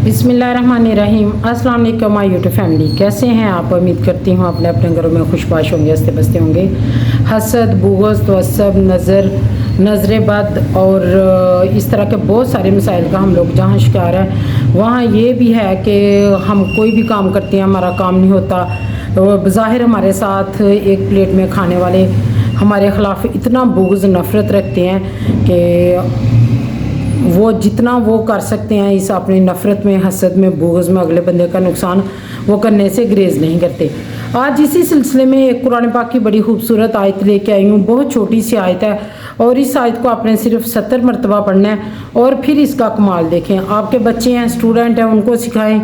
बिस्मिल्लाहिर्रहमानिर्रहीम। अस्सलाम वालेकुम माय यूट्यूब फैमिली, कैसे हैं आप? उम्मीद करती हूँ अपने अपने घरों में खुशबाश होंगे, हंसते बसते होंगे। हसद, बुग़्ज़, तअस्सुब, नज़र बद और इस तरह के बहुत सारे मसाइल का हम लोग जहाँ शिकार हैं, वहाँ ये भी है कि हम कोई भी काम करते हैं, हमारा काम नहीं होता। बज़ाहिर हमारे साथ एक प्लेट में खाने वाले हमारे ख़िलाफ़ इतना बुग़्ज़, नफ़रत रखते हैं कि वो जितना वो कर सकते हैं इस अपनी नफ़रत में, हसद में, बुग़्ज़ में, अगले बंदे का नुकसान वो करने से ग्रेज़ नहीं करते। आज इसी सिलसिले में एक कुरान पाक की बड़ी खूबसूरत आयत लेके आई हूँ। बहुत छोटी सी आयत है और इस आयत को आपने सिर्फ 70 मरतबा पढ़ना है और फिर इसका कमाल देखें। आपके बच्चे हैं, स्टूडेंट हैं, उनको सिखाएं।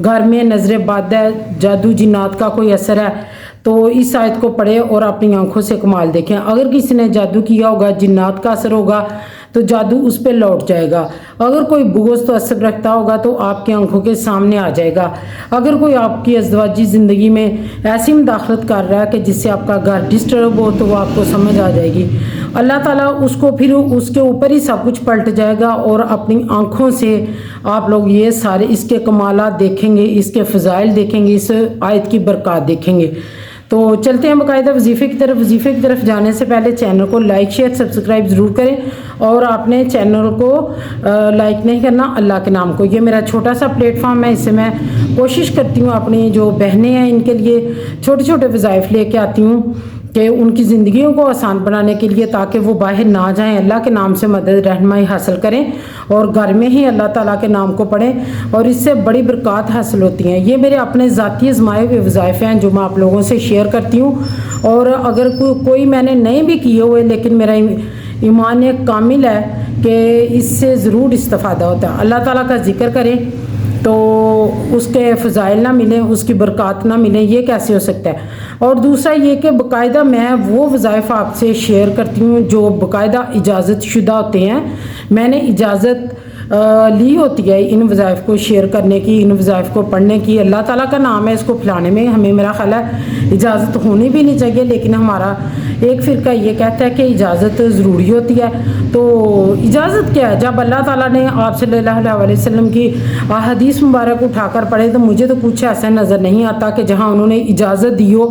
घर में नज़र बद है, जादू जिन्नात का कोई असर है, तो इस आयत को पढ़े और अपनी आंखों से कमाल देखें। अगर किसी ने जादू किया होगा, जिन्नात का असर होगा, तो जादू उस पर लौट जाएगा। अगर कोई बुग़्ज़ तो असर रखता होगा तो आपकी आंखों के सामने आ जाएगा। अगर कोई आपकी अज़वाजी ज़िंदगी में ऐसी मुदाखलत कर रहा है कि जिससे आपका घर डिस्टर्ब हो, तो वो आपको समझ आ जाएगी। अल्लाह ताला उसको फिर उसके ऊपर ही सब कुछ पलट जाएगा और अपनी आंखों से आप लोग ये सारे इसके कमालात देखेंगे, इसके फ़ज़ाइल देखेंगे, इस आयत की बरक़ात देखेंगे। तो चलते हैं बाकायदा वजीफ़े की तरफ। वजीफ़े की तरफ जाने से पहले चैनल को लाइक, शेयर, सब्सक्राइब ज़रूर करें और आपने चैनल को लाइक नहीं करना अल्लाह के नाम को। ये मेरा छोटा सा प्लेटफॉर्म है, इससे मैं कोशिश करती हूँ अपनी जो बहनें हैं इनके लिए छोटे छोटे वज़ाइफ लेके आती हूँ कि उनकी ज़िंदगियों को आसान बनाने के लिए, ताकि वो बाहर ना जाएं, अल्लाह के नाम से मदद रहनुमाई हासिल करें और घर में ही अल्लाह ताला के नाम को पढ़ें और इससे बड़ी बरक़ात हासिल होती हैं। ये मेरे अपने ज़ाती आज़माए हुए वज़ाइफ हैं जो मैं आप लोगों से शेयर करती हूँ। और अगर कोई मैंने नए भी किए हुए, लेकिन मेरा ईमान एक कामिल है कि इससे ज़रूर इस्तिफ़ादा होता है। अल्लाह ताला का ज़िक्र करें तो उसके फ़ज़ाइल ना मिलें, उसकी बरक़ात ना मिलें, ये कैसे हो सकता है? और दूसरा ये कि बाकायदा मैं वो वज़ाइफ आपसे शेयर करती हूँ जो बाकायदा इजाज़त शुदा होते हैं। मैंने इजाज़त ली होती है इन वज़ाइफ को शेयर करने की, इन वज़ाइफ को पढ़ने की। अल्लाह ताला का नाम है, इसको फैलाने में हमें, मेरा ख़्याल है, इजाज़त होनी भी नहीं चाहिए, लेकिन हमारा एक फ़िरका ये कहता है कि इजाज़त ज़रूरी होती है। तो इजाज़त क्या है? जब अल्लाह ताला ने आप सल्लल्लाहु अलैहि वसल्लम की हदीस मुबारक उठाकर पढ़े तो मुझे तो कुछ ऐसा नज़र नहीं आता कि जहाँ उन्होंने इजाज़त दी हो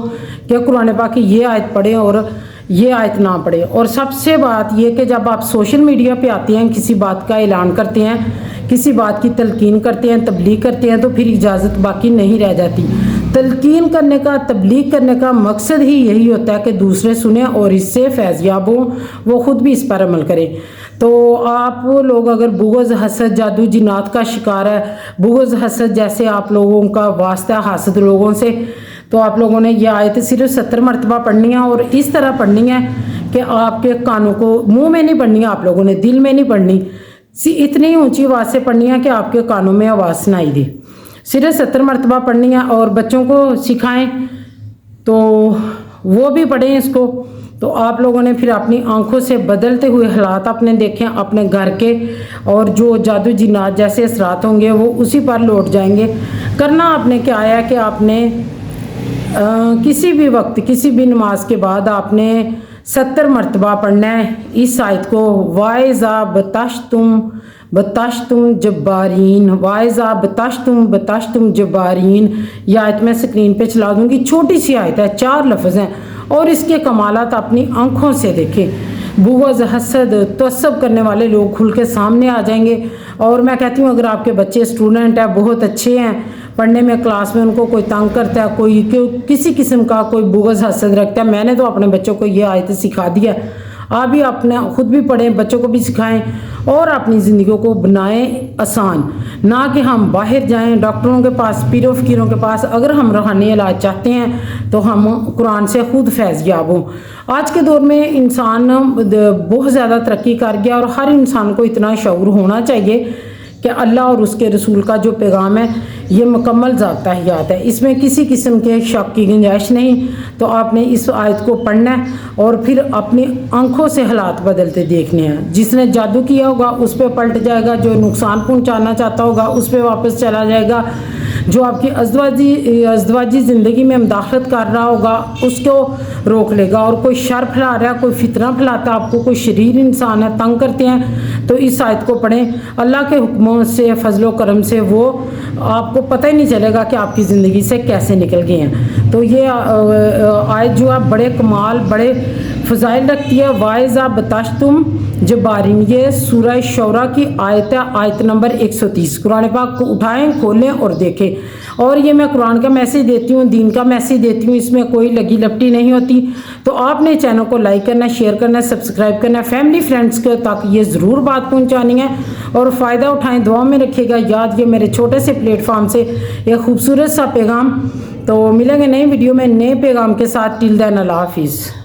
कि कुरान पाक की ये आयत पढ़ें और ये आयत ना पढ़े। और सबसे बात ये कि जब आप सोशल मीडिया पे आते हैं, किसी बात का ऐलान करते हैं, किसी बात की तलकीन करते हैं, तबलीग करते हैं, तो फिर इजाज़त बाकी नहीं रह जाती। तलकीन करने का, तबलीग करने का मकसद ही यही होता है कि दूसरे सुने और इससे फैज़याब हों, वो ख़ुद भी इस पर अमल करें। तो आप लोग अगर बुग़्ज़, हसद, जादू जिन्नात का शिकार है, बुग़्ज़, हसद जैसे आप लोगों का वास्ता हासद लोगों से, तो आप लोगों ने यह आयत सिर्फ 70 मरतबा पढ़नी है और इस तरह पढ़नी है कि आपके कानों को, मुंह में नहीं पढ़नी है आप लोगों ने, दिल में नहीं पढ़नी, इतनी ऊंची आवाज़ से पढ़नी है कि आपके कानों में आवाज़ सुनाई दे। सिर्फ 70 मरतबा पढ़नी है और बच्चों को सिखाएं तो वो भी पढ़ें इसको। तो आप लोगों ने फिर अपनी आंखों से बदलते हुए हालात अपने देखें अपने घर के, और जो जादू जिन्नात जैसे असरात होंगे वो उसी पर लौट जाएंगे। करना आपने क्या है कि आपने किसी भी वक्त, किसी भी नमाज के बाद आपने 70 मरतबा पढ़ना है इस आयत को। वाइज़ा बताशतुम जब्बारीन, वाइज़ा बताशतुम जब्बारीन। यह आयत मैं स्क्रीन पे चला दूंगी। छोटी सी आयत है, 4 लफ्ज़ हैं और इसके कमालात अपनी आंखों से देखें। बुग़्ज़, हसद, तअस्सुब करने वाले लोग खुल के सामने आ जाएंगे। और मैं कहती हूँ अगर आपके बच्चे स्टूडेंट हैं, बहुत अच्छे हैं पढ़ने में, क्लास में उनको कोई तंग करता है, कोई किसी किस्म का कोई बुग़्ज़, हसद रखता है, मैंने तो अपने बच्चों को ये आयत सिखा दिया। आप भी अपने खुद भी पढ़ें, बच्चों को भी सिखाएं और अपनी ज़िंदगी को बनाएं आसान। ना कि हम बाहर जाएं डॉक्टरों के पास, पीरों फ़कीरों के पास। अगर हम रूहानी इलाज चाहते हैं तो हम कुरान से खुद फैज़याब हों। आज के दौर में इंसान बहुत ज़्यादा तरक्की कर गया और हर इंसान को इतना शऊर होना चाहिए कि अल्लाह और उसके रसूल का जो पैगाम है ये मुकम्मल ज़ाब्ता हयात है, इसमें किसी किस्म के शक की गुंजाइश नहीं। तो आपने इस आयत को पढ़ना है और फिर अपनी आंखों से हालात बदलते देखने हैं। जिसने जादू किया होगा उस पर पलट जाएगा, जो नुकसान पहुंचाना चाहता होगा उस पर वापस चला जाएगा, जो आपकी अज़दवाजी ज़िंदगी में मुदाखलत कर रहा होगा उसको रोक लेगा। और कोई शर फैला रहा है, कोई फितना फैलाता है, आपको कोई शरीर इंसान है, तंग करते हैं, तो इस आयत को पढ़ें। अल्लाह के हुक्मों से, फजलो करम से वो आपको पता ही नहीं चलेगा कि आपकी ज़िंदगी से कैसे निकल गए हैं। तो ये आयत जो है बड़े कमाल, बड़े फ़ज़ाइल रखती है। वाइज़ा बताश्तुम जबारिन, ये सूरह शौरा की आयत है, आयत नंबर 130। कुरान पाक को उठाएं, खोलें और देखें। और ये मैं कुरान का मैसेज देती हूँ, दीन का मैसेज देती हूँ, इसमें कोई लगी लपटी नहीं होती। तो आपने चैनल को लाइक करना, शेयर करना, सब्सक्राइब करना, फैमिली फ्रेंड्स को तक ये ज़रूर बात पहुँचानी है और फ़ायदा उठाएं, दुआ में रखिएगा याद। ये मेरे छोटे से प्लेटफॉर्म से एक खूबसूरत सा पैगाम। तो मिलेंगे नई वीडियो में नए पैगाम के साथ। टिल देन अल्लाह हाफिज़।